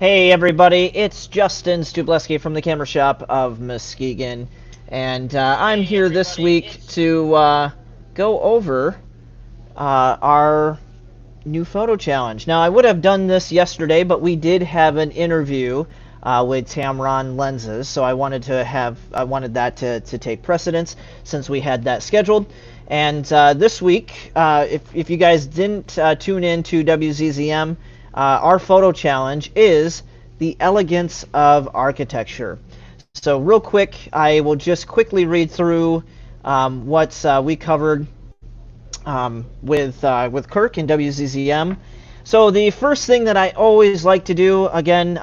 Hey everybody, it's Justin Stubleski from the Camera Shop of Muskegon, and I'm here this week to go over our new photo challenge. Now, I would have done this yesterday, but we did have an interview with Tamron Lenses, so I wanted that to take precedence since we had that scheduled. And this week, if you guys didn't tune in to WZZM, our photo challenge is the elegance of architecture. So real quick, I will just quickly read through what we covered with Kirk and WZZM. So the first thing that I always like to do, again,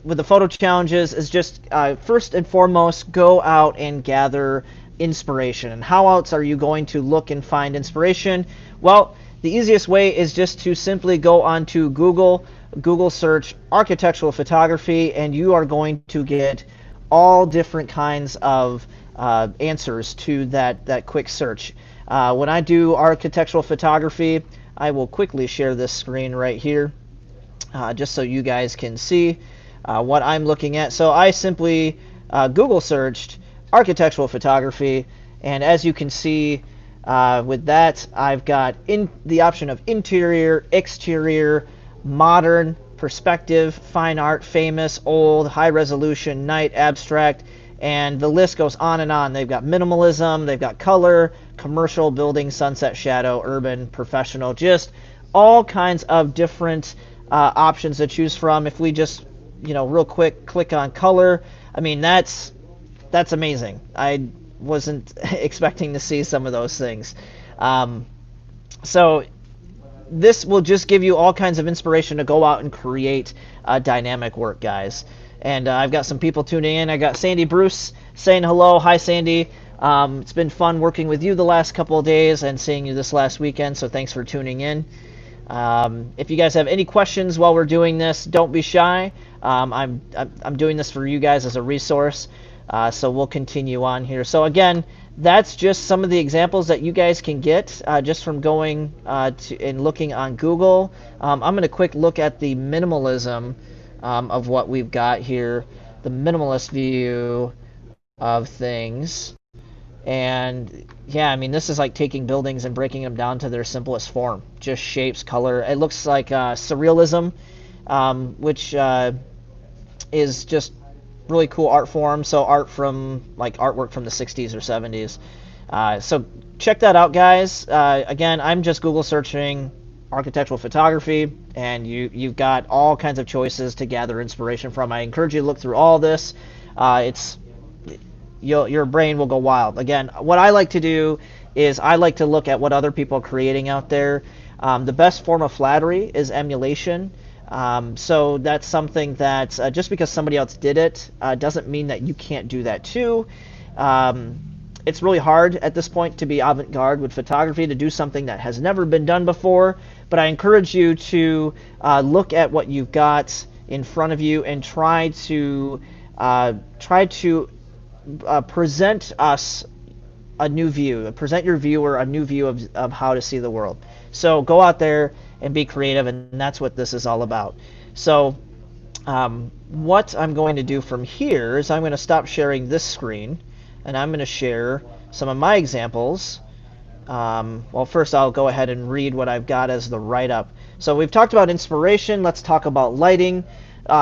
with the photo challenges is just first and foremost go out and gather inspiration. And how else are you going to look and find inspiration? Well, the easiest way is just to simply go onto Google search architectural photography, and you are going to get all different kinds of answers to that quick search. When I do architectural photography, I will quickly share this screen right here just so you guys can see what I'm looking at. So I simply Google searched architectural photography, and as you can see with that, I've got the option of interior, exterior, modern, perspective, fine art, famous, old, high resolution, night, abstract, and the list goes on and on. They've got minimalism, they've got color, commercial, building, sunset, shadow, urban, professional, just all kinds of different options to choose from. If we just, real quick click on color, I mean, that's amazing. I wasn't expecting to see some of those things. So this will just give you all kinds of inspiration to go out and create dynamic work, guys. And I've got some people tuning in. I got Sandy Bruce saying hello. Hi, Sandy. It's been fun working with you the last couple of days and seeing you this last weekend, so thanks for tuning in. If you guys have any questions while we're doing this, don't be shy. I'm doing this for you guys as a resource, so we'll continue on here. So again, that's just some of the examples that you guys can get just from going and looking on Google. I'm going to quick look at the minimalism of what we've got here, the minimalist view of things. And yeah, I mean, this is like taking buildings and breaking them down to their simplest form, just shapes, color. It looks like surrealism, which is just really cool art form. So art from like artwork from the 60s or 70s. So check that out, guys. Again, I'm just Google searching architectural photography, and you've got all kinds of choices to gather inspiration from. I encourage you to look through all this. Your brain will go wild. Again, what I like to do is I like to look at what other people are creating out there. The best form of flattery is emulation. So that's something that just because somebody else did it doesn't mean that you can't do that too. It's really hard at this point to be avant-garde with photography, to do something that has never been done before, but I encourage you to look at what you've got in front of you and try to present us a new view, present your viewer a new view of how to see the world. So go out there and be creative, and that's what this is all about. So what I'm going to do from here is I'm going to stop sharing this screen, and I'm going to share some of my examples. Well, first I'll go ahead and read what I've got as the write-up. So we've talked about inspiration. Let's talk about lighting.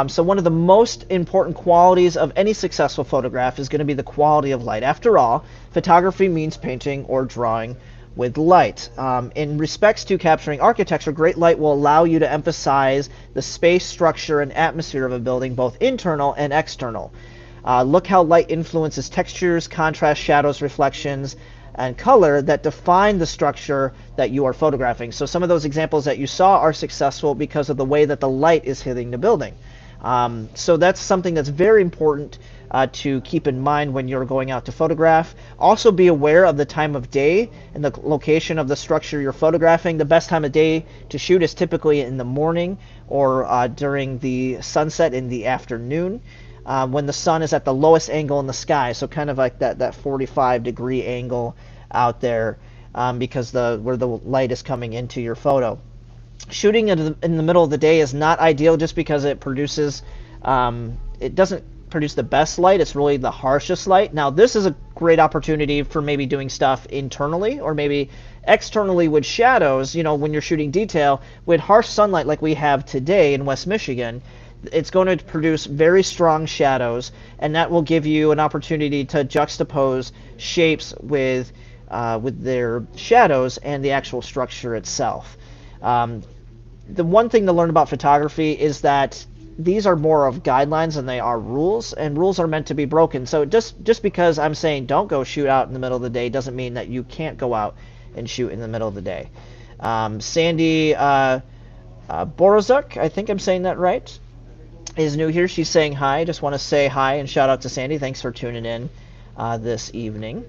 So one of the most important qualities of any successful photograph is going to be the quality of light. After all, photography means painting or drawing with light. In respects to capturing architecture, great light will allow you to emphasize the space, structure, and atmosphere of a building, both internal and external. Look how light influences textures, contrast, shadows, reflections, and color that define the structure that you are photographing. So some of those examples that you saw are successful because of the way that the light is hitting the building. So that's something that's very important to keep in mind when you're going out to photograph. Also be aware of the time of day and the location of the structure you're photographing. The best time of day to shoot is typically in the morning or during the sunset in the afternoon. When the sun is at the lowest angle in the sky, so kind of like that 45-degree angle out there, because where the light is coming into your photo. Shooting in the middle of the day is not ideal just because it doesn't produce the best light. It's really the harshest light. Now, this is a great opportunity for maybe doing stuff internally or maybe externally with shadows. You know, when you're shooting detail with harsh sunlight like we have today in West Michigan, it's going to produce very strong shadows, and that will give you an opportunity to juxtapose shapes with their shadows and the actual structure itself. The one thing to learn about photography is that these are more of guidelines than they are rules, and rules are meant to be broken. So just because I'm saying don't go shoot out in the middle of the day doesn't mean that you can't go out and shoot in the middle of the day. Sandy Borozuk, I think I'm saying that right, is new here. She's saying hi. Just want to say hi and shout out to Sandy. Thanks for tuning in this evening.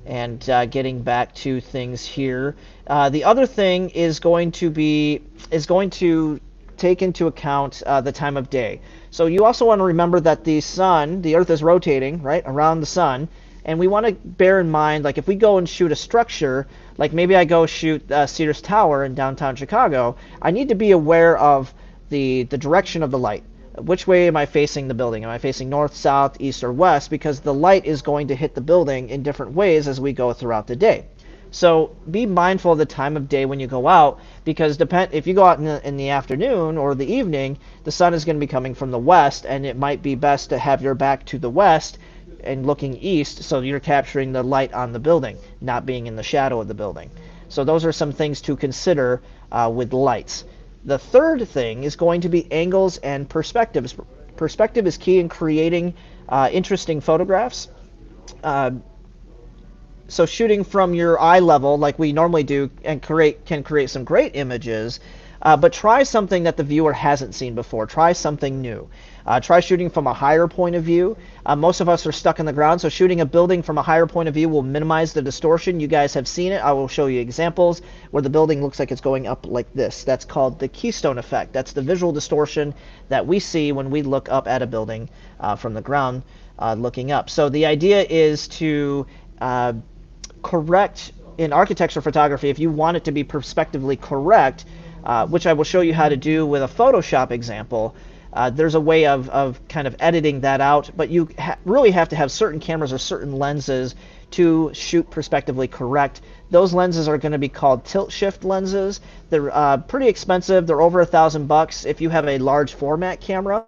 And getting back to things here, the other thing is going to take into account the time of day. So you also want to remember that the Earth is rotating right around the sun, and we want to bear in mind, like if we go and shoot a structure, like maybe I go shoot Sears Tower in downtown Chicago, I need to be aware of the direction of the light. Which way am I facing the building? Am I facing north, south, east, or west? Because the light is going to hit the building in different ways as we go throughout the day. So be mindful of the time of day when you go out, because if you go out in the afternoon or the evening, the sun is going to be coming from the west, and it might be best to have your back to the west and looking east, so you're capturing the light on the building, not being in the shadow of the building. So those are some things to consider with lights. The third thing is going to be angles and perspectives. Perspective is key in creating interesting photographs. So shooting from your eye level, like we normally do, and can create some great images, but try something that the viewer hasn't seen before. Try something new. Try shooting from a higher point of view. Most of us are stuck in the ground, so shooting a building from a higher point of view will minimize the distortion. You guys have seen it. I will show you examples where the building looks like it's going up like this. That's called the keystone effect. That's the visual distortion that we see when we look up at a building from the ground looking up. So the idea is to correct in architecture photography, if you want it to be perspectively correct, which I will show you how to do with a Photoshop example. There's a way of kind of editing that out, but you really have to have certain cameras or certain lenses to shoot perspectively correct. Those lenses are going to be called tilt shift lenses. They're pretty expensive. They're over $1,000 if you have a large format camera,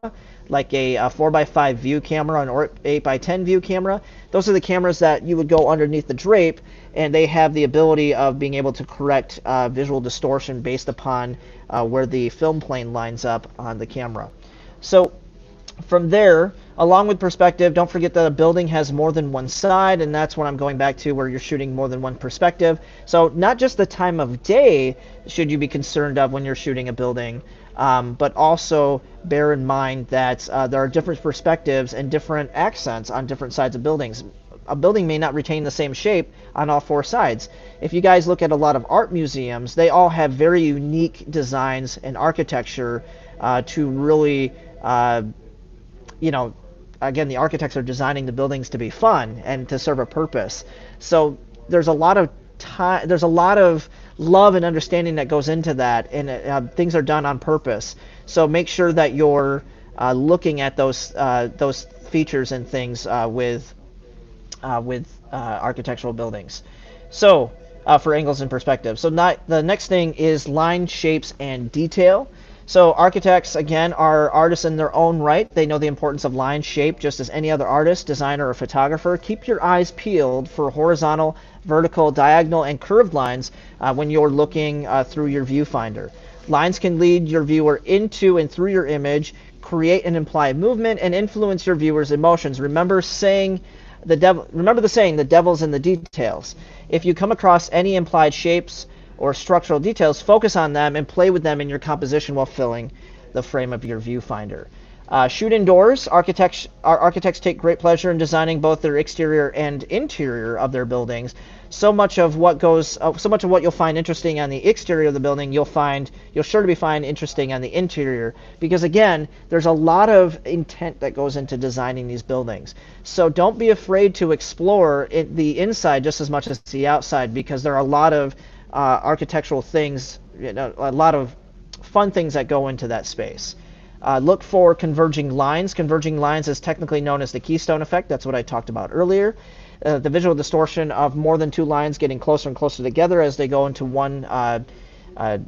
like a 4x5 view camera or 8x10 view camera. Those are the cameras that you would go underneath the drape, and they have the ability of being able to correct visual distortion based upon where the film plane lines up on the camera. So from there, along with perspective, don't forget that a building has more than one side, and that's what I'm going back to, where you're shooting more than one perspective. So not just the time of day should you be concerned of when you're shooting a building, but also bear in mind that there are different perspectives and different accents on different sides of buildings. A building may not retain the same shape on all four sides. If you guys look at a lot of art museums, they all have very unique designs and architecture to really, again, the architects are designing the buildings to be fun and to serve a purpose. So there's a lot of time, there's a lot of love and understanding that goes into that, and things are done on purpose. So make sure that you're looking at those features and things with architectural buildings. So for angles and perspective. So the next thing is line, shapes, and detail. So architects, again, are artists in their own right. They know the importance of line, shape, just as any other artist, designer, or photographer. Keep your eyes peeled for horizontal, vertical, diagonal, and curved lines when you're looking through your viewfinder. Lines can lead your viewer into and through your image, create and imply movement, and influence your viewer's emotions. Remember the saying, the devil's in the details. If you come across any implied shapes or structural details, focus on them and play with them in your composition while filling the frame of your viewfinder. Shoot indoors. Architects take great pleasure in designing both their exterior and interior of their buildings. So much of what you'll find interesting on the exterior of the building, you'll sure to be find interesting on the interior, because again, there's a lot of intent that goes into designing these buildings. So don't be afraid to explore the inside just as much as the outside, because there are a lot of architectural things, a lot of fun things that go into that space. Look for converging lines. Converging lines is technically known as the keystone effect. That's what I talked about earlier. The visual distortion of more than two lines getting closer and closer together as they go into one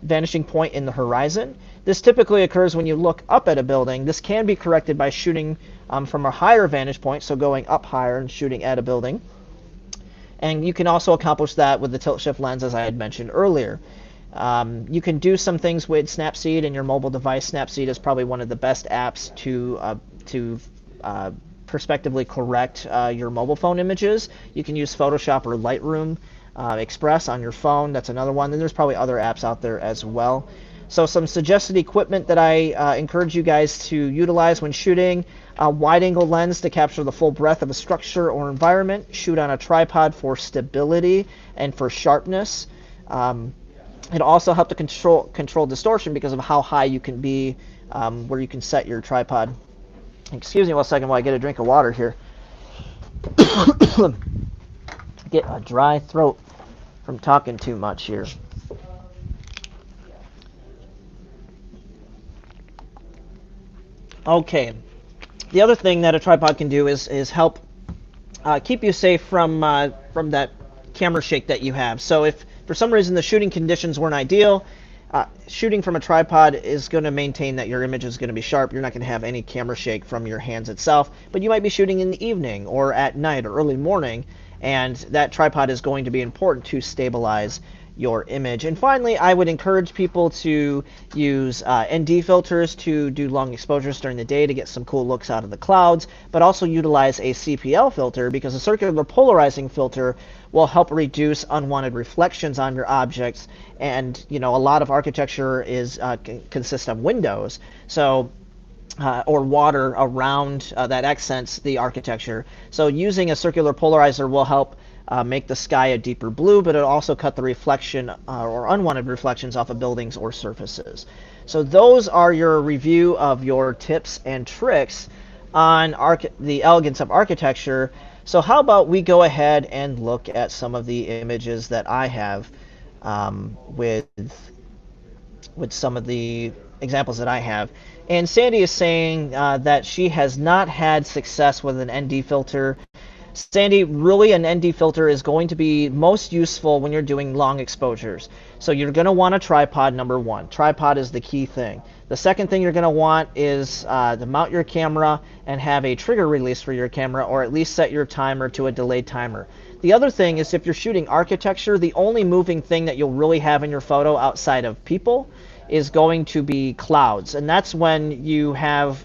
vanishing point in the horizon. This typically occurs when you look up at a building. This can be corrected by shooting from a higher vantage point, so going up higher and shooting at a building. And you can also accomplish that with the tilt shift lens, as I had mentioned earlier. You can do some things with Snapseed in your mobile device. Snapseed is probably one of the best apps to prospectively correct your mobile phone images. You can use Photoshop or Lightroom Express on your phone. That's another one. And there's probably other apps out there as well. So some suggested equipment that I encourage you guys to utilize when shooting: a wide-angle lens to capture the full breadth of a structure or environment. Shoot on a tripod for stability and for sharpness. It'll also help to control distortion because of how high you can be, where you can set your tripod. Excuse me one second while I get a drink of water here. Get a dry throat from talking too much here. Okay, the other thing that a tripod can do is help keep you safe from that camera shake that you have. So if for some reason the shooting conditions weren't ideal, shooting from a tripod is going to maintain that your image is going to be sharp. You're not going to have any camera shake from your hands itself, but you might be shooting in the evening or at night or early morning, and that tripod is going to be important to stabilize your image. And finally, I would encourage people to use ND filters to do long exposures during the day to get some cool looks out of the clouds, but also utilize a CPL filter, because a circular polarizing filter will help reduce unwanted reflections on your objects. And a lot of architecture is consists of windows, so or water around that accents the architecture. So using a circular polarizer will help make the sky a deeper blue, but it'll also cut the reflection or unwanted reflections off of buildings or surfaces. So those are your review of your tips and tricks on the elegance of architecture. So how about we go ahead and look at some of the images that I have with some of the examples that I have. And Sandy is saying that she has not had success with an ND filter. Sandy, really an ND filter is going to be most useful when you're doing long exposures. So you're going to want a tripod, number one. Tripod is the key thing. The second thing you're going to want is to mount your camera and have a trigger release for your camera, or at least set your timer to a delayed timer. The other thing is, if you're shooting architecture, the only moving thing that you'll really have in your photo outside of people is going to be clouds. And that's when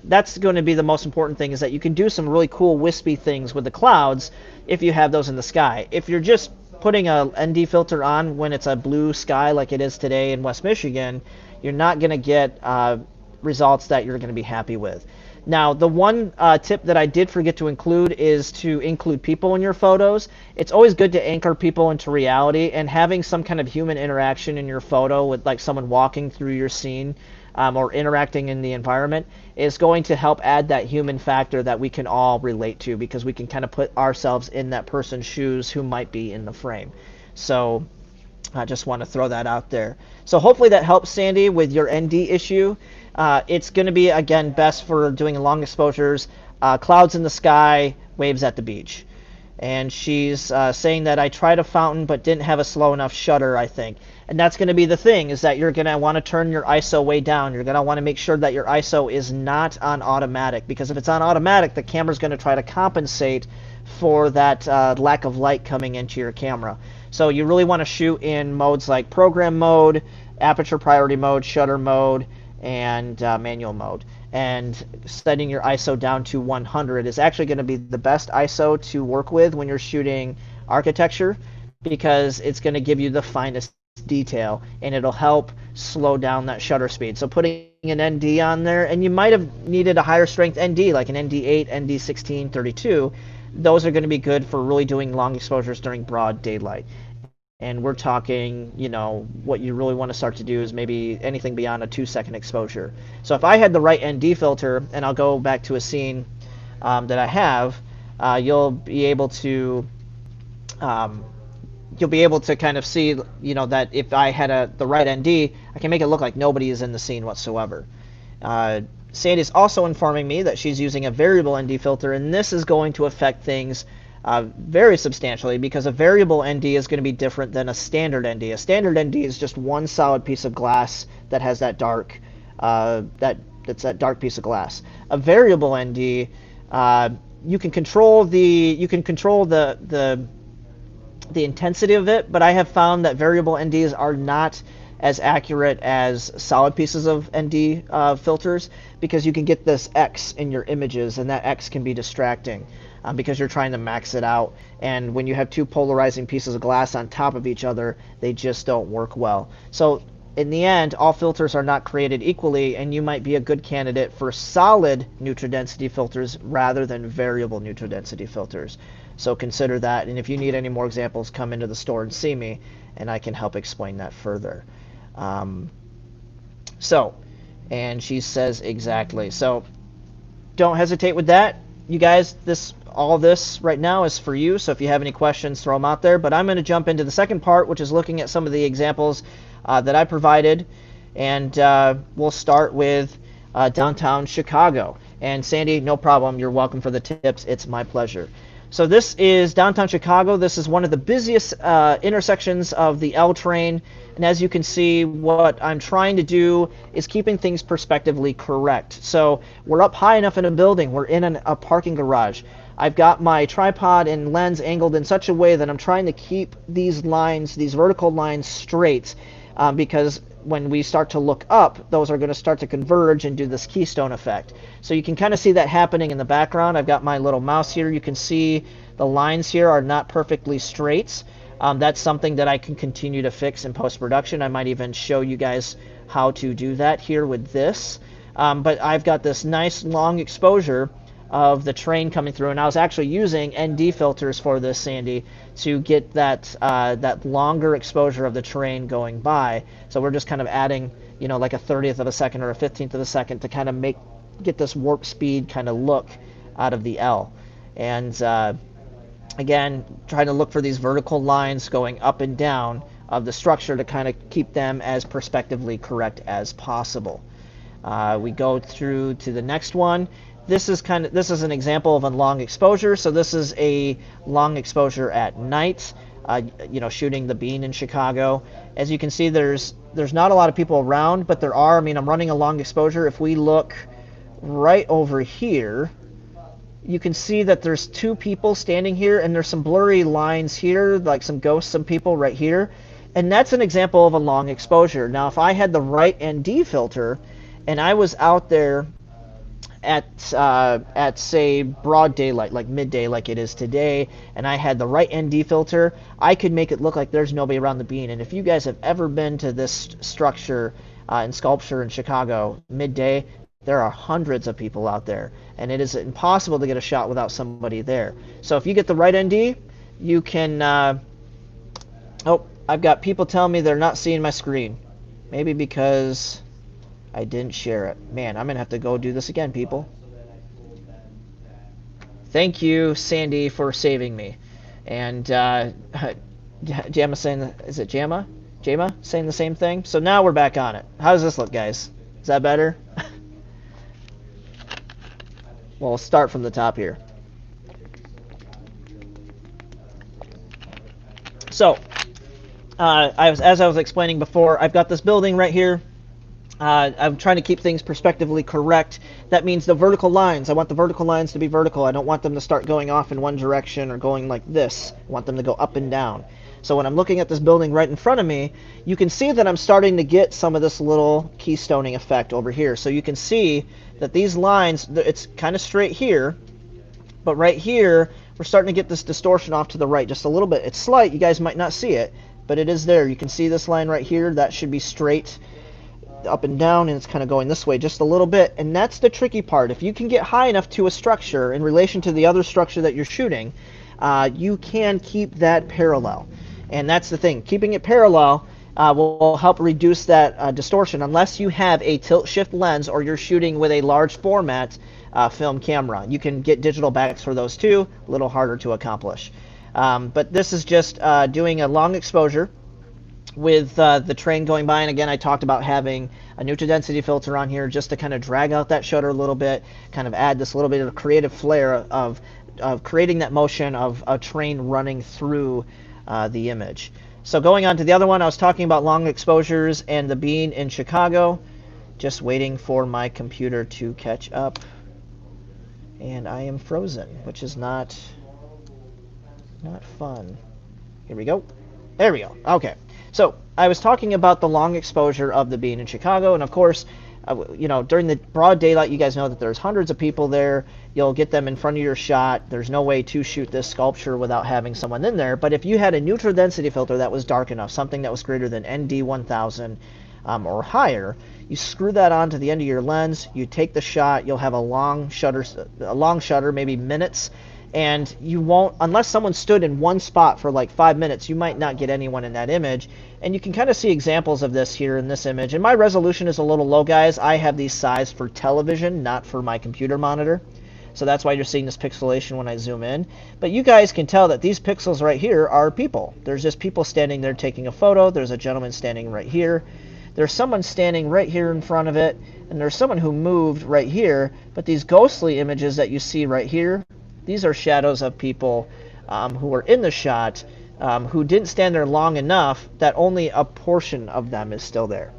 that's going to be the most important thing, is that you can do some really cool wispy things with the clouds if you have those in the sky. If you're just putting a ND filter on when it's a blue sky like it is today in West Michigan, you're not going to get results that you're going to be happy with. Now, the one tip that I did forget to include is to include people in your photos. It's always good to anchor people into reality, and having some kind of human interaction in your photo with like someone walking through your scene or interacting in the environment is going to help add that human factor that we can all relate to, because we can kind of put ourselves in that person's shoes who might be in the frame. So I just want to throw that out there. So hopefully that helps, Sandy, with your ND issue. It's going to be, again, best for doing long exposures, clouds in the sky, waves at the beach. And she's saying that I tried a fountain but didn't have a slow enough shutter, I think. And that's going to be the thing, is that you're going to want to turn your ISO way down. You're going to want to make sure that your ISO is not on automatic, because if it's on automatic, the camera's going to try to compensate for that lack of light coming into your camera. So you really want to shoot in modes like program mode, aperture priority mode, shutter mode, and manual mode. And setting your ISO down to 100 is actually going to be the best ISO to work with when you're shooting architecture, because it's going to give you the finest detail, and it'll help slow down that shutter speed. So putting an ND on there, and you might have needed a higher strength ND, like an ND8, ND16, 32. Those are going to be good for really doing long exposures during broad daylight. And we're talking, what you really want to start to do is maybe anything beyond a 2-second exposure. So if I had the right ND filter, and I'll go back to a scene that I have, you'll be able to you'll be able to kind of see, that if I had the right ND, I can make it look like nobody is in the scene whatsoever. Sandy's also informing me that she's using a variable ND filter, and this is going to affect things very substantially, because a variable ND is going to be different than a standard ND. A standard ND is just one solid piece of glass that has that dark, that's that dark piece of glass. A variable ND, you can control the intensity of it, but I have found that variable NDs are not as accurate as solid pieces of ND filters, because you can get this X in your images, and that X can be distracting because you're trying to max it out. And when you have two polarizing pieces of glass on top of each other, they just don't work well. So in the end, all filters are not created equally, and you might be a good candidate for solid neutral density filters rather than variable neutral density filters. So consider that, and if you need any more examples, come into the store and see me, and I can help explain that further. And she says exactly. So don't hesitate with that. You guys, all this right now is for you, so if you have any questions, throw them out there. But I'm going to jump into the second part, which is looking at some of the examples that I provided, and we'll start with downtown Chicago. And Sandy, no problem. You're welcome for the tips. It's my pleasure. So this is downtown Chicago. This is one of the busiest intersections of the L train. And as you can see, what I'm trying to do is keeping things perspectively correct. So we're up high enough in a building. We're in a parking garage. I've got my tripod and lens angled in such a way that I'm trying to keep these lines, these vertical lines, straight, because when we start to look up, those are going to start to converge and do this keystone effect. So you can kind of see that happening in the background. I've got my little mouse here. You can see the lines here are not perfectly straight. That's something that I can continue to fix in post-production. I might even show you guys how to do that here with this. But I've got this nice long exposure of the train coming through, and I was actually using ND filters for this, Sandy, to get that that longer exposure of the train going by. So we're just kind of adding, like a 30th of a second or a 15th of a second to kind of get this warp speed kind of look out of the L. And again, trying to look for these vertical lines going up and down of the structure to kind of keep them as perspectively correct as possible. We go through to the next one. This is an example of a long exposure. So this is a long exposure at night, shooting the Bean in Chicago. As you can see, there's not a lot of people around, but there are. I mean, I'm running a long exposure. If we look right over here, you can see that there's two people standing here, and there's some blurry lines here, like some ghosts, some people right here. And that's an example of a long exposure. Now, if I had the right ND filter, and I was out there at say broad daylight, like midday, like it is today, and I had the right ND filter, I could make it look like there's nobody around the Bean. And if you guys have ever been to this structure in sculpture in Chicago midday, there are hundreds of people out there, and it is impossible to get a shot without somebody there. So if you get the right ND, you can oh, I've got people telling me they're not seeing my screen, maybe because I didn't share it. Man, I'm gonna have to go do this again, people. Thank you, Sandy, for saving me. And Jamma saying, is it Jamma? Jamma saying the same thing? So now we're back on it. How does this look, guys? Is that better? Well, we'll start from the top here. So, as I was explaining before, I've got this building right here. I'm trying to keep things perspectively correct. That means the vertical lines, I want the vertical lines to be vertical. I don't want them to start going off in one direction or going like this. I want them to go up and down. So when I'm looking at this building right in front of me, you can see that I'm starting to get some of this little keystoning effect over here. So you can see that these lines, it's kind of straight here, but right here, we're starting to get this distortion off to the right just a little bit. It's slight, you guys might not see it, but it is there. You can see this line right here, that should be straight up and down, and it's kind of going this way just a little bit. And that's the tricky part. If you can get high enough to a structure in relation to the other structure that you're shooting, you can keep that parallel. And that's the thing, keeping it parallel will help reduce that distortion, unless you have a tilt shift lens or you're shooting with a large format film camera. You can get digital backs for those too, a little harder to accomplish. But this is just doing a long exposure with the train going by. And again, I talked about having a neutral density filter on here just to kind of drag out that shutter a little bit, kind of add this little bit of creative flair of creating that motion of a train running through the image. So going on to the other one, I was talking about long exposures and the being in Chicago. Just waiting for my computer to catch up. And I am frozen, which is not fun. Here we go. There we go. Okay. So I was talking about the long exposure of the being in Chicago, and of course, during the broad daylight, you guys know that there's hundreds of people there. You'll get them in front of your shot. There's no way to shoot this sculpture without having someone in there. But if you had a neutral density filter that was dark enough, something that was greater than ND 1000 or higher, you screw that onto the end of your lens. You take the shot. You'll have a long shutter, maybe minutes. And you won't, unless someone stood in one spot for like 5 minutes, you might not get anyone in that image. And you can kind of see examples of this here in this image. And my resolution is a little low, guys. I have these sized for television, not for my computer monitor. So that's why you're seeing this pixelation when I zoom in. But you guys can tell that these pixels right here are people. There's just people standing there taking a photo. There's a gentleman standing right here. There's someone standing right here in front of it. And there's someone who moved right here. But these ghostly images that you see right here, these are shadows of people who were in the shot, who didn't stand there long enough that only a portion of them is still there.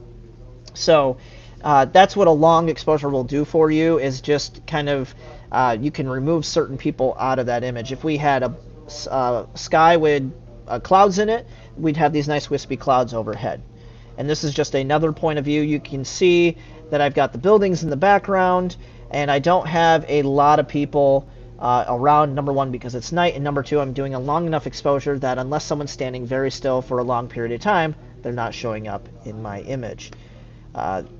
So that's what a long exposure will do for you, is just kind of, you can remove certain people out of that image. If we had a sky with clouds in it, we'd have these nice wispy clouds overhead. And this is just another point of view. You can see that I've got the buildings in the background, and I don't have a lot of people around, number one, because it's night, and number two, I'm doing a long enough exposure that unless someone's standing very still for a long period of time, they're not showing up in my image.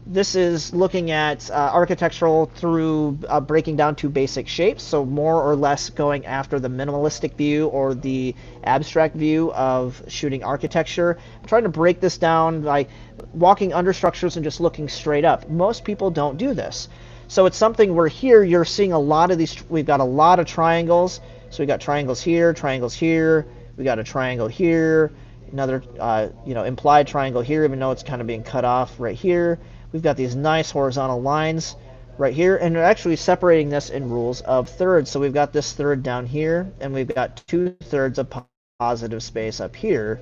This is looking at architectural through breaking down to basic shapes, so more or less going after the minimalistic view or the abstract view of shooting architecture. I'm trying to break this down by walking under structures and just looking straight up. Most people don't do this. So it's something where here you're seeing a lot of these. We've got a lot of triangles. So we've got triangles here, triangles here. We got a triangle here, another implied triangle here, even though it's kind of being cut off right here. We've got these nice horizontal lines right here, and we're actually separating this in rules of thirds. So we've got this third down here, and we've got 2/3 of positive space up here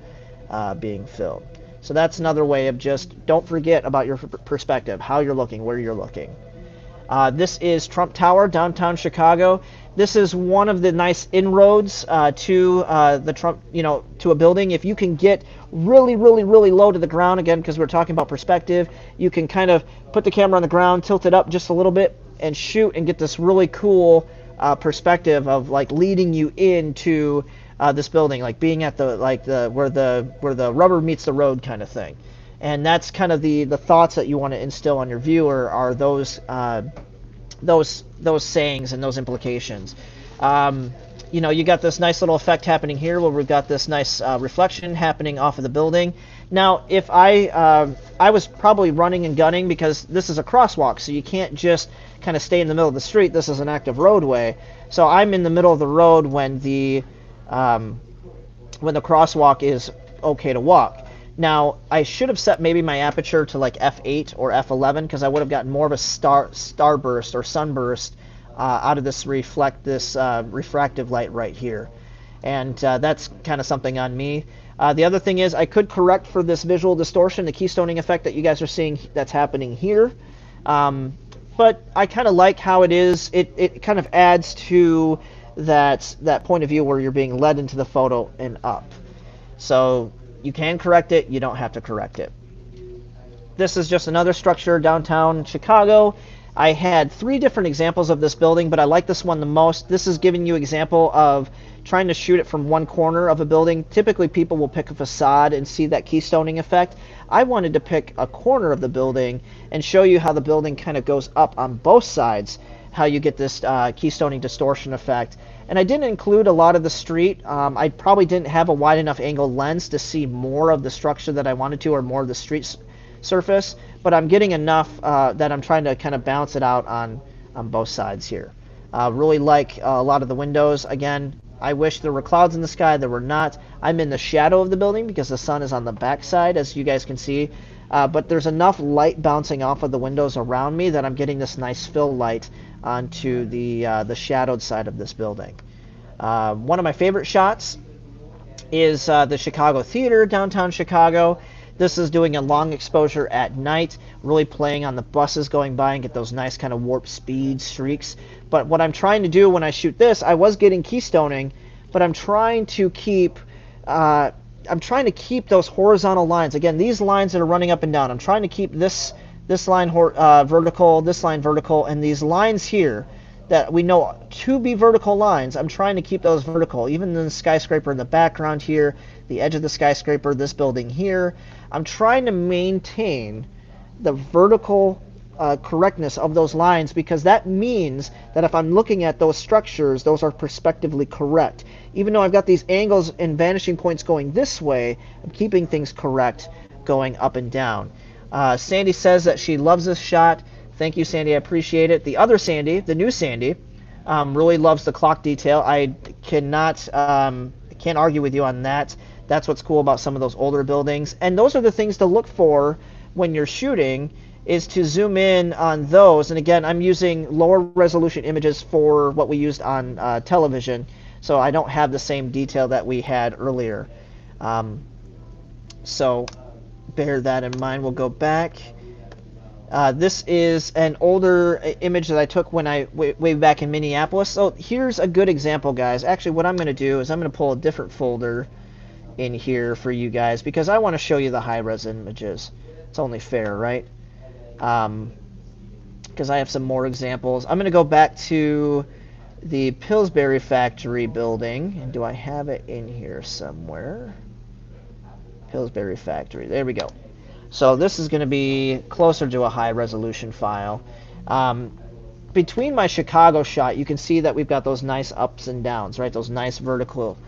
being filled. So that's another way of just, don't forget about your perspective, how you're looking, where you're looking. This is Trump Tower, downtown Chicago. This is one of the nice inroads to the Trump, to a building. If you can get really, really, really low to the ground, again, because we're talking about perspective, you can kind of put the camera on the ground, tilt it up just a little bit, and shoot and get this really cool perspective of like leading you into this building, like being at where the rubber meets the road kind of thing. And that's kind of the thoughts that you want to instill on your viewer, are those sayings and those implications. You got this nice little effect happening here where we've got this nice reflection happening off of the building. Now, if I was probably running and gunning, because this is a crosswalk, so you can't just kind of stay in the middle of the street. This is an active roadway. So I'm in the middle of the road when the crosswalk is okay to walk. Now, I should have set maybe my aperture to like f8 or f11, because I would have gotten more of a starburst or sunburst out of this refractive light right here. And that's kind of something on me. The other thing is I could correct for this visual distortion, the keystoning effect that you guys are seeing that's happening here. But I kind of like how it is. It kind of adds to that point of view where you're being led into the photo and up. So you can correct it, you don't have to correct it. This is just another structure downtown Chicago. I had 3 different examples of this building, but I like this one the most. This is giving you an example of trying to shoot it from one corner of a building. Typically people will pick a facade and see that keystoning effect. I wanted to pick a corner of the building and show you how the building kind of goes up on both sides, how you get this keystoning distortion effect. And I didn't include a lot of the street. I probably didn't have a wide enough angle lens to see more of the structure that I wanted to, or more of the street surface, but I'm getting enough that I'm trying to kind of balance it out on both sides here. Really like a lot of the windows. Again, I wish there were clouds in the sky. There were not. I'm in the shadow of the building because the sun is on the back side, as you guys can see. But there's enough light bouncing off of the windows around me that I'm getting this nice fill light onto the shadowed side of this building. One of my favorite shots is the Chicago Theater, downtown Chicago. This is doing a long exposure at night, really playing on the buses going by and get those nice kind of warp speed streaks. But what I'm trying to do when I shoot this, I was getting keystoning, but I'm trying to keep those horizontal lines. Again, these lines that are running up and down. I'm trying to keep this line vertical, this line vertical, and these lines here that we know to be vertical lines, I'm trying to keep those vertical. Even the skyscraper in the background here, the edge of the skyscraper, this building here, I'm trying to maintain the vertical correctness of those lines, because that means that if I'm looking at those structures, those are perspectively correct. Even though I've got these angles and vanishing points going this way, I'm keeping things correct going up and down. Sandy says that she loves this shot. Thank you, Sandy. I appreciate it. The other Sandy, the new Sandy, really loves the clock detail. I can't argue with you on that. That's what's cool about some of those older buildings. And those are the things to look for when you're shooting, is to zoom in on those. And again, I'm using lower resolution images for what we used on television, so I don't have the same detail that we had earlier. So bear that in mind. We'll go back. This is an older image that I took when way back in Minneapolis. So here's a good example, guys. Actually, what I'm going to do is I'm going to pull a different folder in here for you guys, because I want to show you the high-res images. It's only fair, right? Because I have some more examples. I'm going to go back to the Pillsbury factory building. And do I have it in here somewhere? Pillsbury factory. There we go. So this is going to be closer to a high resolution file. Between my Chicago shot, you can see that we've got those nice ups and downs, right? Those nice vertical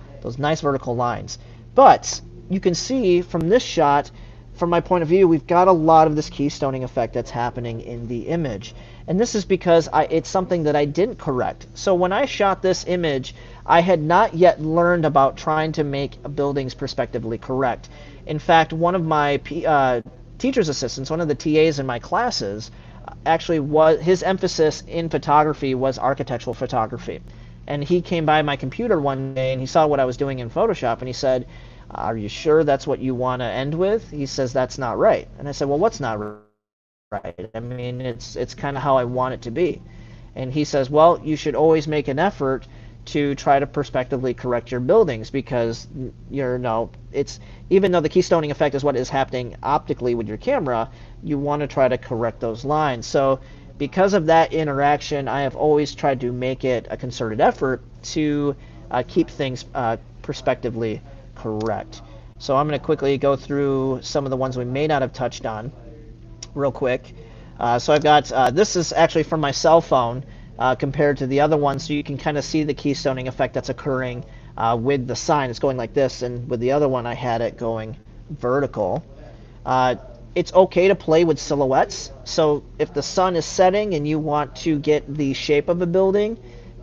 lines. But you can see from this shot, from my point of view, we've got a lot of this keystoning effect that's happening in the image. And this is because it's something that I didn't correct. So when I shot this image, I had not yet learned about trying to make buildings perspectively correct. In fact, one of my teacher's assistants, one of the TAs in my classes, actually his emphasis in photography was architectural photography. And he came by my computer one day and he saw what I was doing in Photoshop, and he said, "Are you sure that's what you want to end with?" He says, "That's not right." And I said, "Well, what's not right? I mean, it's kind of how I want it to be." And he says, "Well, you should always make an effort to try to perspectively correct your buildings, because even though the keystoning effect is what is happening optically with your camera, you want to try to correct those lines." So because of that interaction, I have always tried to make it a concerted effort to keep things perspectively correct. So I'm going to quickly go through some of the ones we may not have touched on real quick. So I've got, this is actually from my cell phone compared to the other one, so you can kind of see the keystoning effect that's occurring with the sign. It's going like this, and with the other one I had it going vertical. It's okay to play with silhouettes. So if the sun is setting and you want to get the shape of a building,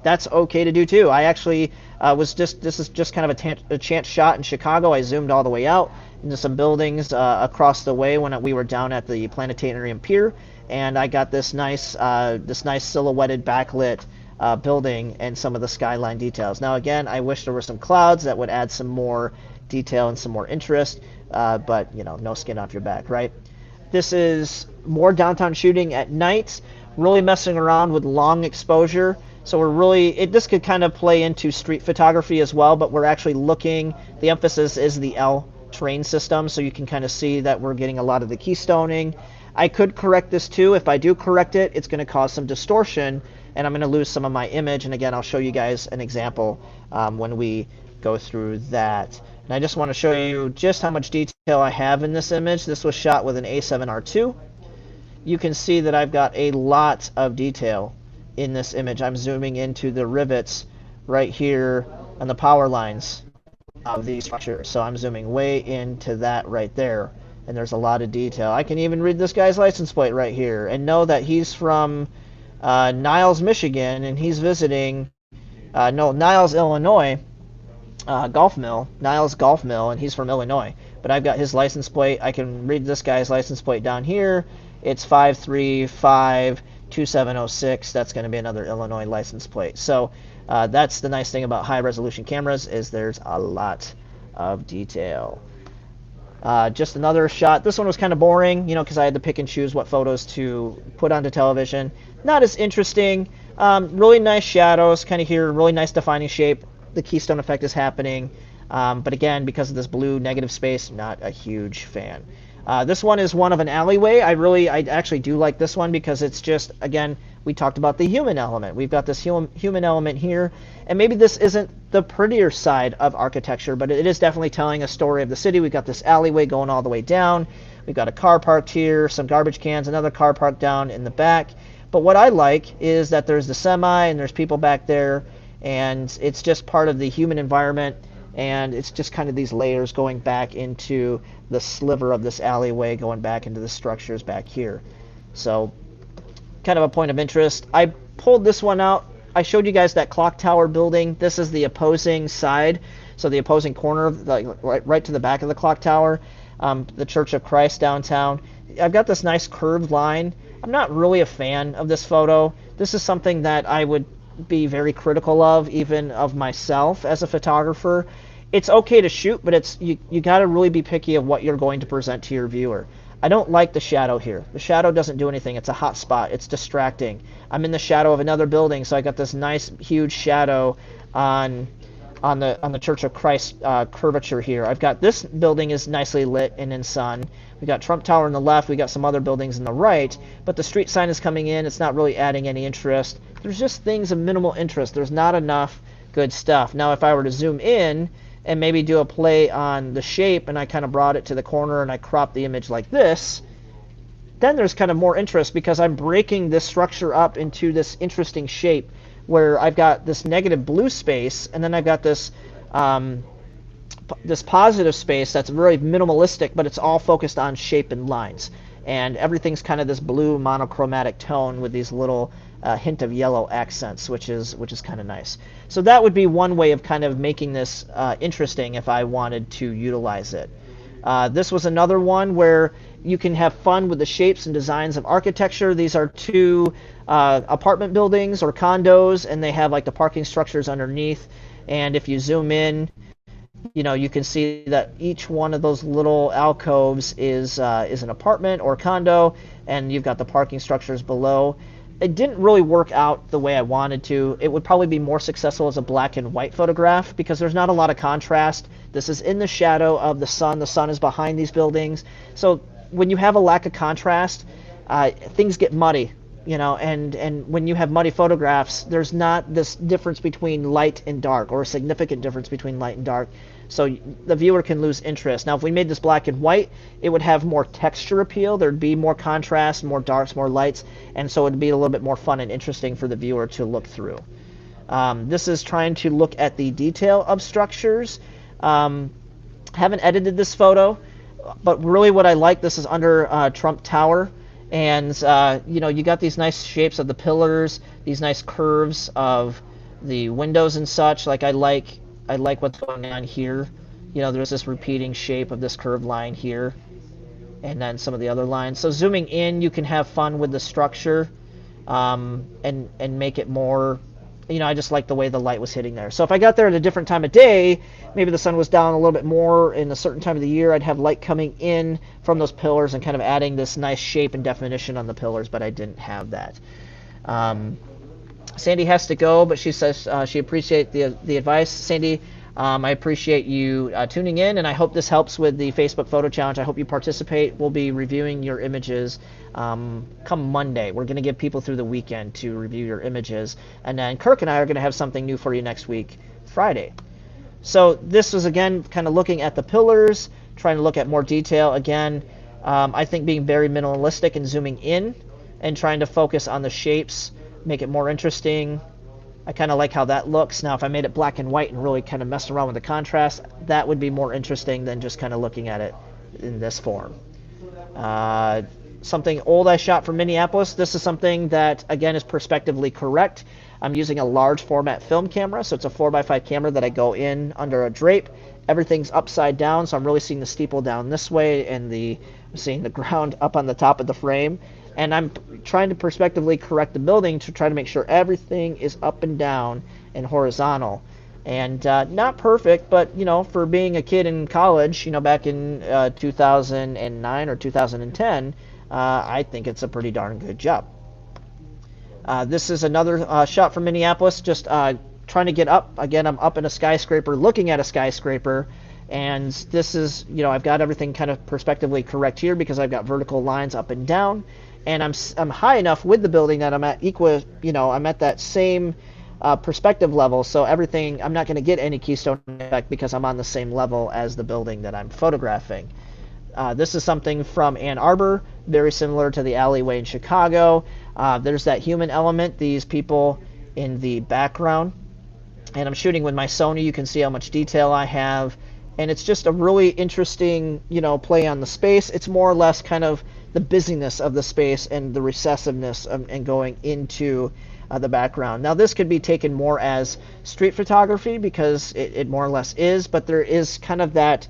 that's okay to do too. I actually this is just kind of a chance shot in Chicago. I zoomed all the way out into some buildings across the way when we were down at the Planetarium Pier, and I got this nice silhouetted backlit building and some of the skyline details. Now again, I wish there were some clouds that would add some more detail and some more interest, but no skin off your back, right? This is more downtown shooting at night, really messing around with long exposure. So we're really, this could kind of play into street photography as well, but we're actually looking, the emphasis is the L train system, so you can kind of see that we're getting a lot of the keystoning. I could correct this too. If I do correct it, it's going to cause some distortion, and I'm going to lose some of my image. And again, I'll show you guys an example when we go through that. And I just want to show you just how much detail I have in this image. This was shot with an A7R2. You can see that I've got a lot of detail in this image. I'm zooming into the rivets right here on the power lines of these structures. So I'm zooming way into that right there, and there's a lot of detail. I can even read this guy's license plate right here and know that he's from Niles, Michigan, and he's visiting Niles, Illinois, golf mill, Niles Golf Mill, and he's from Illinois. But I've got his license plate. I can read this guy's license plate down here. It's 5352706. That's going to be another Illinois license plate. So that's the nice thing about high resolution cameras, is there's a lot of detail. Just another shot. This one was kind of boring, you know, because I had to pick and choose what photos to put onto television. Not as interesting. Really nice shadows, kind of here, really nice defining shape. The keystone effect is happening. But again, because of this blue negative space, not a huge fan. This one is one of an alleyway. I actually do like this one because it's just, again, we talked about the human element. We've got this human element here, and maybe this isn't the prettier side of architecture, but it is definitely telling a story of the city. We've got this alleyway going all the way down. We've got a car parked here, some garbage cans, another car parked down in the back. But what I like is that there's the semi and there's people back there, and it's just part of the human environment, and it's just kind of these layers going back into the sliver of this alleyway, going back into the structures back here. So kind of a point of interest. I pulled this one out. I showed you guys that clock tower building. This is the opposing side, so the opposing corner of right to the back of the clock tower, the Church of Christ downtown. I've got this nice curved line. I'm not really a fan of this photo. This is something that I would be very critical of, even of myself as a photographer. It's okay to shoot, but it's you got to really be picky of what you're going to present to your viewer. I don't like the shadow here. The shadow doesn't do anything. It's a hot spot. It's distracting. I'm in the shadow of another building, so I got this nice huge shadow on the Church of Christ curvature here. I've got this building is nicely lit and in sun. We got Trump Tower on the left. We got some other buildings on the right, but the street sign is coming in. It's not really adding any interest. There's just things of minimal interest. There's not enough good stuff. Now, if I were to zoom in and maybe do a play on the shape, and I kind of brought it to the corner and I cropped the image like this, then there's kind of more interest, because I'm breaking this structure up into this interesting shape where I've got this negative blue space, and then I've got this this positive space that's very minimalistic, but it's all focused on shape and lines, and everything's kind of this blue monochromatic tone with these little hint of yellow accents, which is kind of nice. So that would be one way of kind of making this interesting if I wanted to utilize it. This was another one where you can have fun with the shapes and designs of architecture. These are two apartment buildings or condos, and they have like the parking structures underneath. And if you zoom in, you know, you can see that each one of those little alcoves is an apartment or condo, and you've got the parking structures below. It didn't really work out the way I wanted to. It would probably be more successful as a black and white photograph, because there's not a lot of contrast. This is in the shadow of the sun. The sun is behind these buildings. So when you have a lack of contrast, things get muddy, you know, and when you have muddy photographs, there's not this difference between light and dark, or a significant difference between light and dark. So the viewer can lose interest. Now, if we made this black and white, it would have more texture appeal. There'd be more contrast, more darks, more lights, and so it'd be a little bit more fun and interesting for the viewer to look through. This is trying to look at the detail of structures. Haven't edited this photo, but really what I like, this is under Trump Tower, and you know, you got these nice shapes of the pillars, these nice curves of the windows and such. Like I like what's going on here. You know, there's this repeating shape of this curved line here, and then some of the other lines. So zooming in, you can have fun with the structure, and make it more, you know, I just like the way the light was hitting there. So if I got there at a different time of day, maybe the sun was down a little bit more in a certain time of the year, I'd have light coming in from those pillars and kind of adding this nice shape and definition on the pillars, but I didn't have that. Sandy has to go, but she says she appreciates the advice. Sandy, I appreciate you tuning in, and I hope this helps with the Facebook Photo Challenge. I hope you participate. We'll be reviewing your images come Monday. We're going to give people through the weekend to review your images, and then Kirk and I are going to have something new for you next week, Friday. So this was, again, kind of looking at the pillars, trying to look at more detail. Again, I think being very minimalistic and zooming in and trying to focus on the shapes, make it more interesting. I kind of like how that looks. Now, if I made it black and white and really kind of messed around with the contrast, that would be more interesting than just kind of looking at it in this form. something old I shot from Minneapolis. This is something that, again, is perspectively correct. I'm using a large format film camera, so it's a 4x5 camera that I go in under a drape. Everything's upside down, so I'm really seeing the steeple down this way and I'm seeing the ground up on the top of the frame. And I'm trying to perspectively correct the building to try to make sure everything is up and down and horizontal. And not perfect, but for being a kid in college, back in 2009 or 2010, I think it's a pretty darn good job. This is another shot from Minneapolis, just trying to get up. Again, I'm up in a skyscraper, looking at a skyscraper, and this is, I've got everything kind of perspectively correct here because I've got vertical lines up and down, and I'm high enough with the building that I'm at I'm at that same perspective level, so everything, I'm not going to get any keystone effect because I'm on the same level as the building that I'm photographing. This is something from Ann Arbor, very similar to the alleyway in Chicago. There's that human element, these people in the background. And I'm shooting with my Sony. You can see how much detail I have. And it's just a really interesting, play on the space. It's more or less kind of the busyness of the space and the recessiveness and going into the background. Now, this could be taken more as street photography because it more or less is, but there is kind of that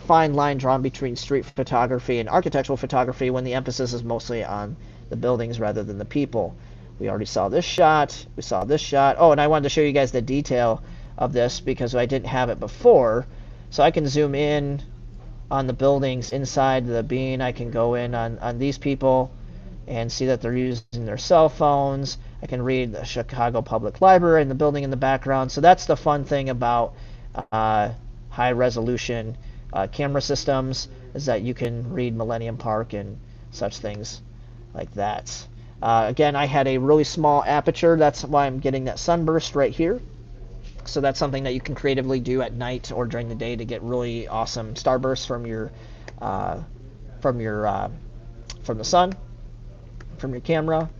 fine line drawn between street photography and architectural photography when the emphasis is mostly on the buildings rather than the people. We already saw this shot. We saw this shot. Oh, and I wanted to show you guys the detail of this because I didn't have it before. So I can zoom in on the buildings inside the bean. I can go in on these people and see that they're using their cell phones. I can read the Chicago Public Library and the building in the background. So that's the fun thing about high resolution camera systems, is that you can read Millennium Park and such things like that. Again, I had a really small aperture. That's why I'm getting that sunburst right here. So that's something that you can creatively do at night or during the day to get really awesome starbursts from the sun, from your camera.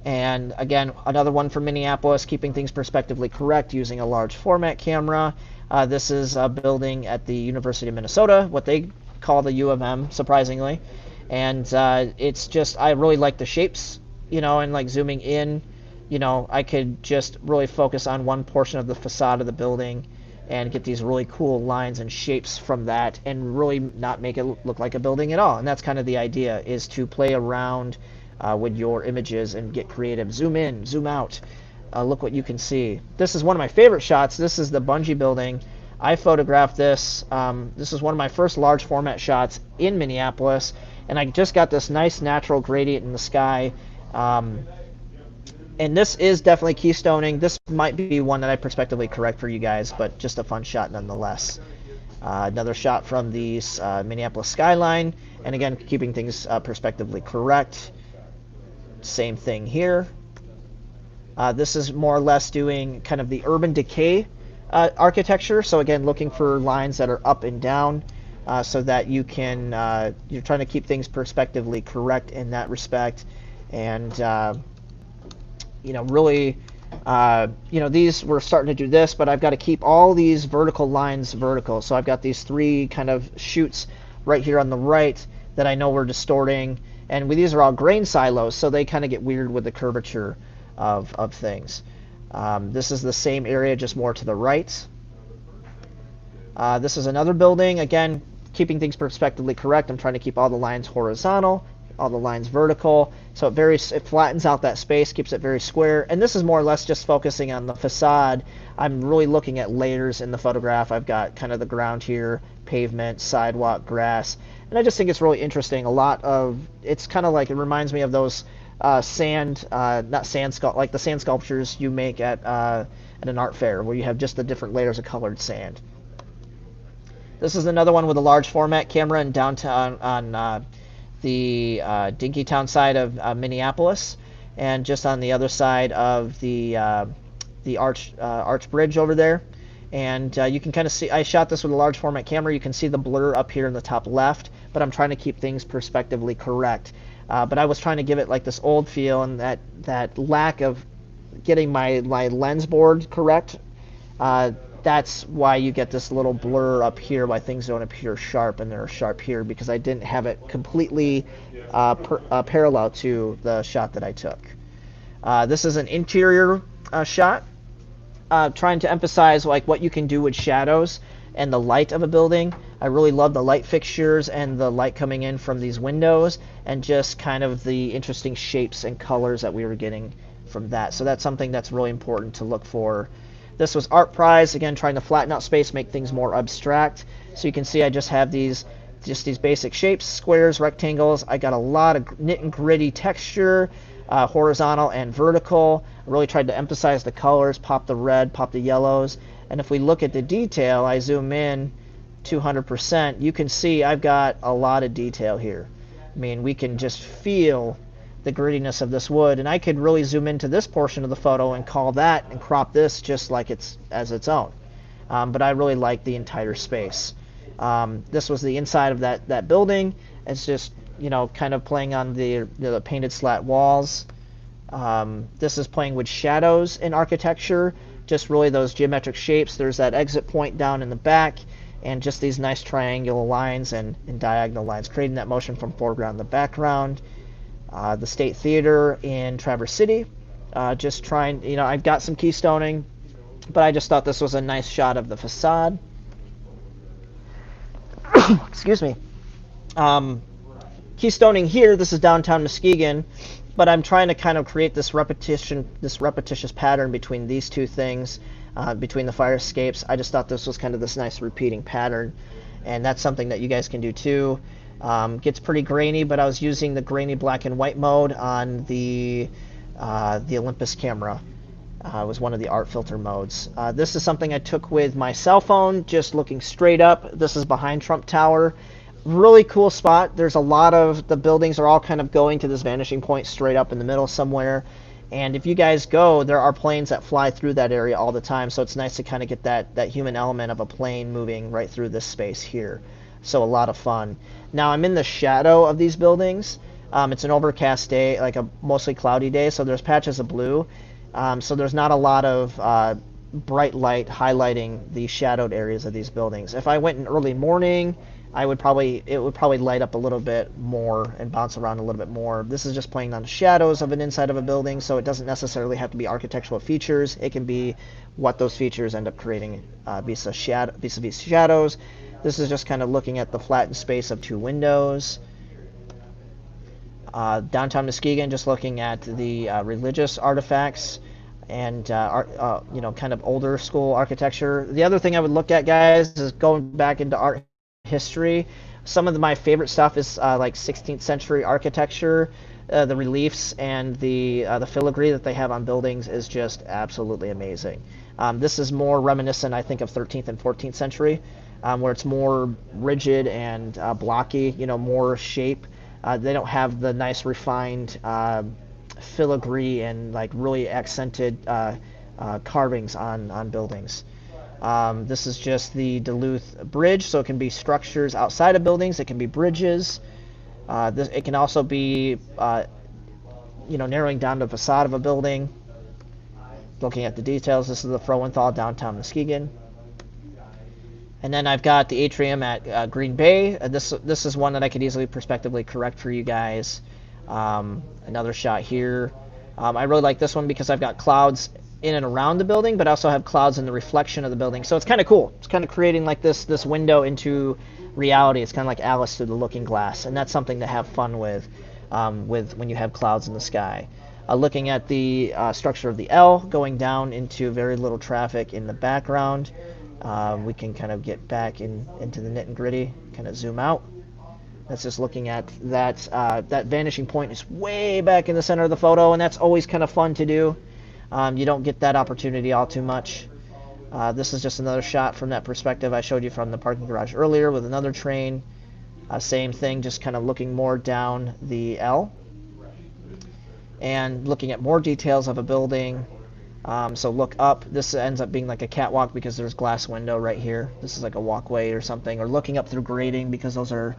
And again, another one from Minneapolis, keeping things perspectively correct using a large format camera. This is a building at the University of Minnesota, what they call the U of M, surprisingly. And it's just, I really like the shapes, and like zooming in, I could just really focus on one portion of the facade of the building and get these really cool lines and shapes from that and really not make it look like a building at all. And that's kind of the idea, is to play around with your images and get creative. Zoom in, zoom out. Look what you can see. This is one of my favorite shots. This is the Bungee building. I photographed this. This is one of my first large format shots in Minneapolis, and I just got this nice natural gradient in the sky. And this is definitely keystoning. This might be one that I perspectively correct for you guys, but just a fun shot nonetheless. Another shot from the Minneapolis skyline, and again, keeping things perspectively correct. Same thing here. This is more or less doing kind of the urban decay architecture. So again, looking for lines that are up and down so that you can, you're trying to keep things perspectively correct in that respect. And, really, these, we're starting to do this, but I've got to keep all these vertical lines vertical. So I've got these three kind of chutes right here on the right that I know we're distorting. And these are all grain silos, so they kind of get weird with the curvature of things. This is the same area, just more to the right. This is another building. Again, keeping things perspectively correct. I'm trying to keep all the lines horizontal, all the lines vertical, so it flattens out that space, keeps it very square. And this is more or less just focusing on the facade. I'm really looking at layers in the photograph. I've got kind of the ground here, pavement, sidewalk, grass, and I just think it's really interesting. It's kind of like, it reminds me of those like the sand sculptures you make at an art fair, where you have just the different layers of colored sand. This is another one with a large format camera in downtown on the Dinkytown side of Minneapolis, and just on the other side of the Arch Bridge over there. And you can kind of see, I shot this with a large format camera. You can see the blur up here in the top left, but I'm trying to keep things perspectively correct. But I was trying to give it like this old feel, and that lack of getting my lens board correct that's why you get this little blur up here, why things don't appear sharp and they're sharp here, because I didn't have it completely parallel to the shot that I took. This is an interior shot, trying to emphasize like what you can do with shadows and the light of a building. I really love the light fixtures and the light coming in from these windows, and just kind of the interesting shapes and colors that we were getting from that. So that's something that's really important to look for. This was Art Prize, again trying to flatten out space, make things more abstract. So you can see I just have these basic shapes, squares, rectangles. I got a lot of knit and gritty texture, horizontal and vertical. I really tried to emphasize the colors, pop the red, pop the yellows. And if we look at the detail, I zoom in 200%, you can see I've got a lot of detail here. I mean, we can just feel the grittiness of this wood, and I could really zoom into this portion of the photo and call that and crop this just like it's as its own. But I really like the entire space. This was the inside of that building. It's just, you know, kind of playing on the painted slat walls. This is playing with shadows in architecture, just really those geometric shapes. There's that exit point down in the back, and just these nice triangular lines and diagonal lines, creating that motion from foreground to background. The State Theater in Traverse City, just trying, you know, I've got some keystoning, but I just thought this was a nice shot of the facade. Excuse me. Keystoning here, this is downtown Muskegon, but I'm trying to kind of create this repetitious pattern between these two things, between the fire escapes. I just thought this was kind of this nice repeating pattern, and that's something that you guys can do too. Gets pretty grainy, but I was using the grainy black and white mode on the Olympus camera. It was one of the art filter modes. This is something I took with my cell phone, just looking straight up. This is behind Trump Tower. Really cool spot. There's a lot of the buildings are all kind of going to this vanishing point straight up in the middle somewhere. And if you guys go, there are planes that fly through that area all the time. So it's nice to kind of get that human element of a plane moving right through this space here. So a lot of fun. Now I'm in the shadow of these buildings. It's an overcast day, like a mostly cloudy day. So there's patches of blue. So there's not a lot of bright light highlighting the shadowed areas of these buildings. If I went in early morning, it would probably light up a little bit more and bounce around a little bit more. This is just playing on the shadows of an inside of a building, so it doesn't necessarily have to be architectural features. It can be what those features end up creating vis-a-vis shadows. This is just kind of looking at the flattened space of two windows. Downtown Muskegon, just looking at the religious artifacts and you know, kind of older school architecture. The other thing I would look at, guys, is going back into art history. Some of my favorite stuff is like 16th century architecture. The reliefs and the filigree that they have on buildings is just absolutely amazing. This is more reminiscent, I think, of 13th and 14th century, where it's more rigid and blocky, you know, more shape. They don't have the nice refined filigree and like really accented carvings on buildings. This is just the Duluth Bridge, so it can be structures outside of buildings. It can be bridges. It can also be, you know, narrowing down the facade of a building. Looking at the details, this is the Frohenthal downtown Muskegon. And then I've got the atrium at Green Bay. This is one that I could easily perspectively correct for you guys. Another shot here. I really like this one because I've got clouds in and around the building, but I also have clouds in the reflection of the building. So it's kind of cool. It's kind of creating like this window into reality. It's kind of like Alice through the looking glass, and that's something to have fun with when you have clouds in the sky. Looking at the structure of the L, going down into very little traffic in the background. We can kind of get back into the knit and gritty, kind of zoom out. That's just looking at that vanishing point is way back in the center of the photo, and that's always kind of fun to do. You don't get that opportunity all too much. This is just another shot from that perspective I showed you from the parking garage earlier with another train. Same thing, just kind of looking more down the L and looking at more details of a building. So look up. This ends up being like a catwalk because there's glass window right here. This is like a walkway or something, or looking up through grating because those are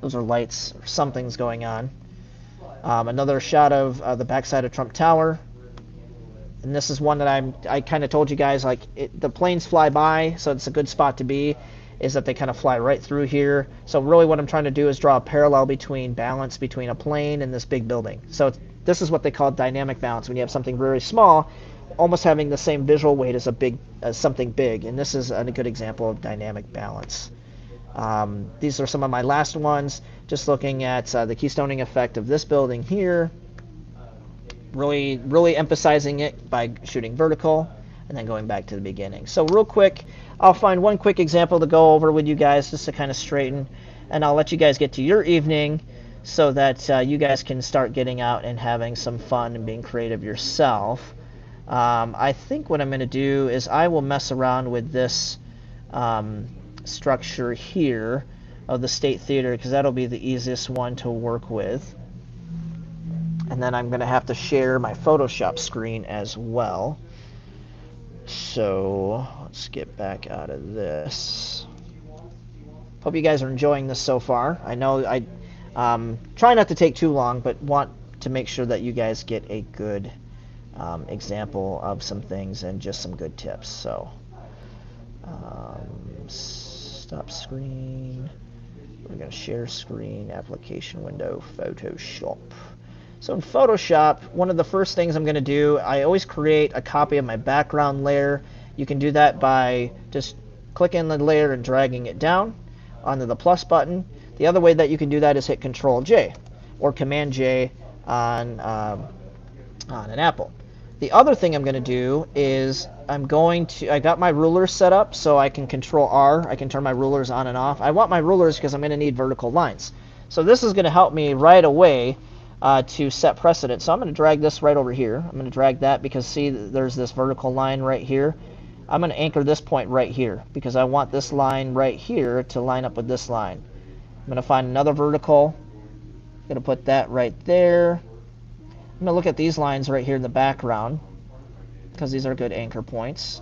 lights or something's going on. Another shot of the backside of Trump Tower. And this is one that I kind of told you guys, like the planes fly by, so it's a good spot to be, is that they kind of fly right through here. So really what I'm trying to do is draw a parallel between balance between a plane and this big building. So this is what they call dynamic balance, when you have something very small almost having the same visual weight as something big. And this is a good example of dynamic balance. These are some of my last ones, just looking at the keystoning effect of this building here, really emphasizing it by shooting vertical and then going back to the beginning. So real quick, I'll find one quick example to go over with you guys just to kind of straighten, and I'll let you guys get to your evening so that you guys can start getting out and having some fun and being creative yourself. I think what I'm going to do is I will mess around with this structure here of the State Theater, because that'll be the easiest one to work with. And then I'm going to have to share my Photoshop screen as well. So let's get back out of this. Hope you guys are enjoying this so far. I know I try not to take too long, but want to make sure that you guys get a good example of some things and just some good tips. So stop screen. We're going to share screen, application window, Photoshop. So in Photoshop, one of the first things I'm going to do, I always create a copy of my background layer. You can do that by just clicking the layer and dragging it down onto the plus button. The other way that you can do that is hit Control J or Command J on an Apple. The other thing I'm going to do is I got my rulers set up so I can Control R. I can turn my rulers on and off. I want my rulers because I'm going to need vertical lines. So this is going to help me right away to set precedent. So I'm going to drag this right over here. I'm going to drag that because see, there's this vertical line right here. I'm going to anchor this point right here because I want this line right here to line up with this line. I'm going to find another vertical. I'm going to put that right there. I'm going to look at these lines right here in the background because these are good anchor points.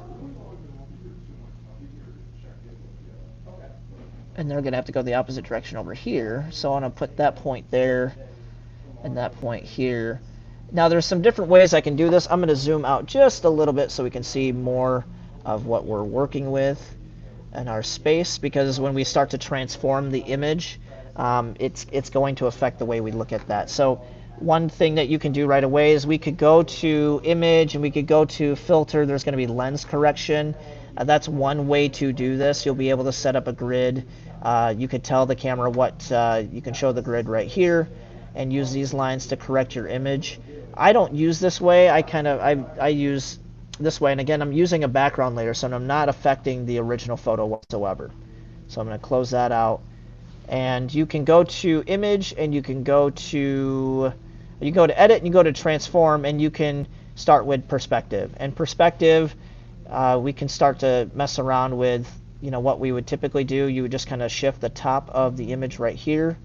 And they're going to have to go the opposite direction over here. So I'm going to put that point there and that point here. Now there's some different ways I can do this. I'm going to zoom out just a little bit so we can see more of what we're working with in our space, because when we start to transform the image, it's going to affect the way we look at that. So one thing that you can do right away is we could go to image and we could go to filter. There's going to be lens correction. That's one way to do this. You'll be able to set up a grid. You could tell the camera what you can show the grid right here and use these lines to correct your image. I don't use this way. I use this way, and again, I'm using a background layer, so I'm not affecting the original photo whatsoever. So I'm going to close that out. And you can go to image and you can go to edit and you go to transform, and you can start with perspective. And perspective, we can start to mess around with, what we would typically do. You would just kind of shift the top of the image right here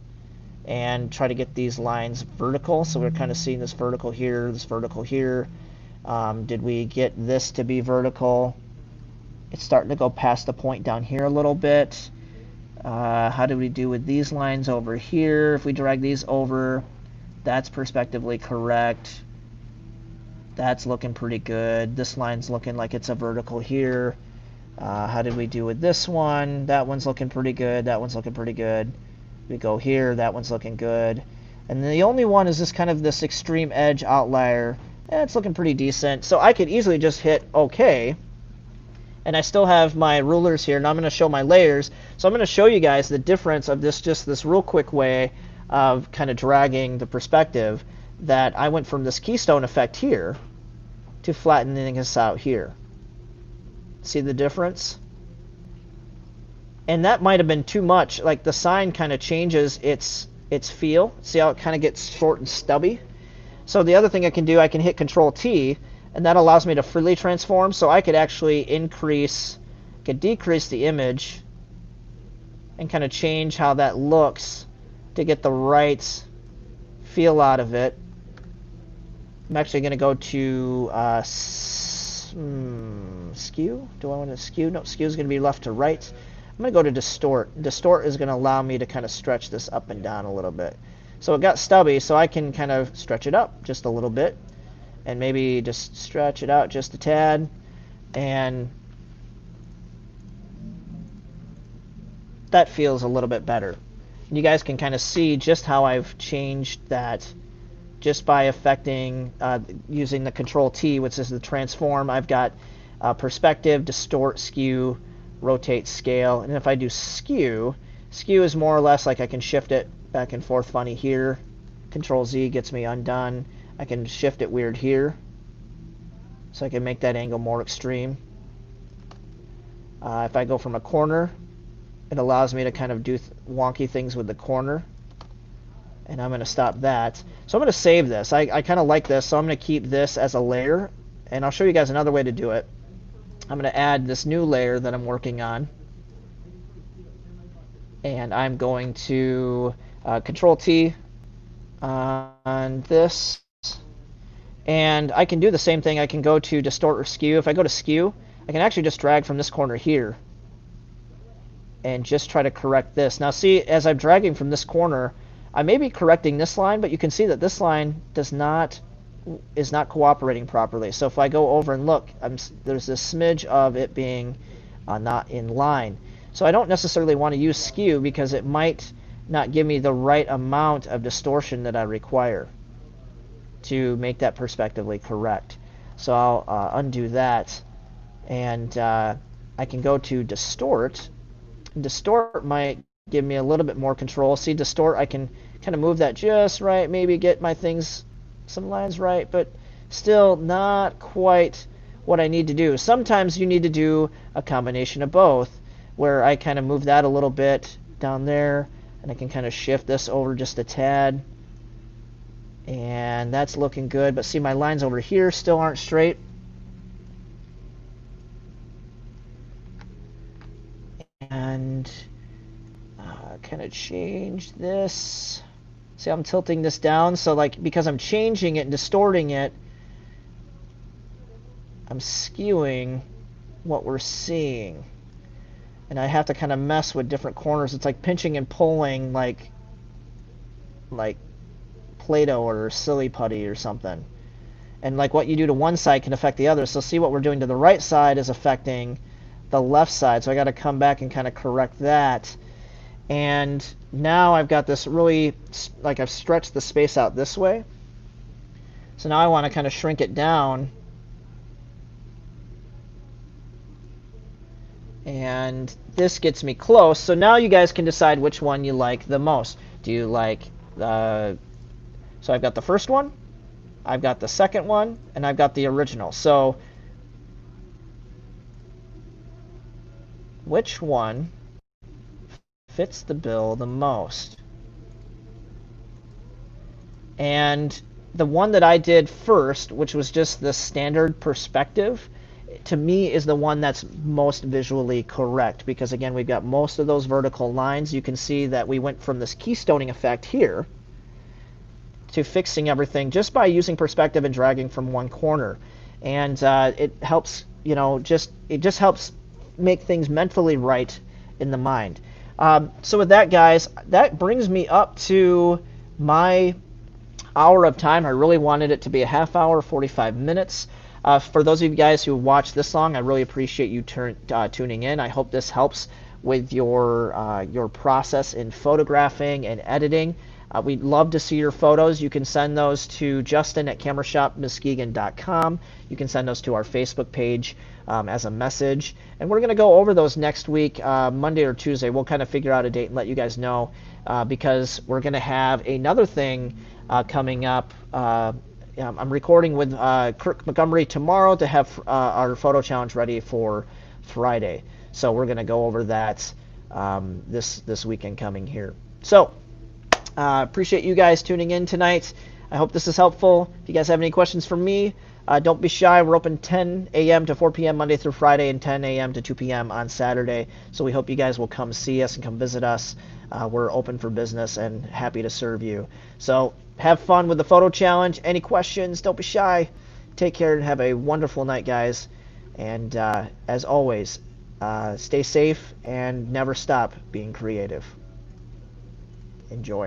and try to get these lines vertical. So we're kind of seeing this vertical here, this vertical here. Did we get this to be vertical? It's starting to go past the point down here a little bit. How do we do with these lines over here? If we drag these over, that's perspectively correct. That's looking pretty good. This line's looking like it's a vertical here. How did we do with this one? That one's looking pretty good. That one's looking pretty good. We go here. That one's looking good. And then the only one is this kind of this extreme edge outlier. It's looking pretty decent. So I could easily just hit OK. And I still have my rulers here, and I'm going to show my layers. So I'm going to show you guys the difference of this real quick way of kind of dragging the perspective, that I went from this keystone effect here to flattening this out here. See the difference? And that might have been too much. Like the sign kind of changes its feel. See how it kind of gets short and stubby? So the other thing I can do, I can hit Control T, and that allows me to freely transform. So I could actually decrease the image and kind of change how that looks to get the right feel out of it. I'm actually going to go to skew. Do I want to skew? No, skew is going to be left to right. I'm going to go to distort. Distort is going to allow me to kind of stretch this up and down a little bit. So it got stubby, so I can kind of stretch it up just a little bit. and maybe just stretch it out just a tad, and that feels a little bit better. You guys can kind of see just how I've changed that just by affecting using the Control T, which is the transform. I've got perspective, distort, skew, rotate, scale, and if I do skew is more or less like I can shift it back and forth funny here. Control Z gets me undone. I can shift it weird here, so I can make that angle more extreme. If I go from a corner, it allows me to kind of do wonky things with the corner, and I'm going to stop that. So I'm going to save this. I kind of like this, so I'm going to keep this as a layer, and I'll show you guys another way to do it. I'm going to add this new layer that I'm working on, and I'm going to Control T on this, and I can do the same thing. I can go to distort or skew. If I go to skew, I can actually just drag from this corner here and just try to correct this. Now see, as I'm dragging from this corner, I may be correcting this line, but you can see that this line is not cooperating properly. So if I go over and look, there's this smidge of it being not in line. So I don't necessarily want to use skew because it might not give me the right amount of distortion that I require to make that perspectively correct. So I'll undo that, and I can go to distort. Distort might give me a little bit more control. See, distort, I can kind of move that just right, maybe get my things, some lines right, but still not quite what I need to do. Sometimes you need to do a combination of both, where I kind of move that a little bit down there, and I can kind of shift this over just a tad, and that's looking good. But see, my lines over here still aren't straight. And kind of change this. See, I'm tilting this down, so like because I'm changing it and distorting it, I'm skewing what we're seeing, and I have to kind of mess with different corners. It's like pinching and pulling, like Play-Doh or silly putty or something, and like what you do to one side can affect the other. So see, what we're doing to the right side is affecting the left side, so I got to come back and kind of correct that. And now I've got this really, like I've stretched the space out this way, so now I want to kind of shrink it down, and this gets me close. So now you guys can decide which one you like the most. Do you like so I've got the first one, I've got the second one, and I've got the original. So which one fits the bill the most? And the one that I did first, which was just the standard perspective, to me is the one that's most visually correct, because again, we've got most of those vertical lines. You can see that we went from this keystoning effect here to fixing everything just by using perspective and dragging from one corner. And it helps, you know, it just helps make things mentally right in the mind. So with that, guys, that brings me up to my hour of time. I really wanted it to be a half hour, 45 minutes. For those of you guys who watched this long, I really appreciate you tuning in. I hope this helps with your process in photographing and editing. We'd love to see your photos. You can send those to justin@camerashopmuskegon.com. You can send those to our Facebook page as a message. And we're going to go over those next week, Monday or Tuesday. We'll kind of figure out a date and let you guys know, because we're going to have another thing coming up. I'm recording with Kirk Montgomery tomorrow to have our photo challenge ready for Friday. So we're going to go over that this weekend coming here. So appreciate you guys tuning in tonight. I hope this is helpful. If you guys have any questions for me, don't be shy. We're open 10 a.m. to 4 p.m. Monday through Friday, and 10 a.m. to 2 p.m. on Saturday. So we hope you guys will come see us and come visit us. We're open for business and happy to serve you. So have fun with the photo challenge. Any questions, don't be shy. Take care and have a wonderful night, guys. And as always, stay safe and never stop being creative. Enjoy.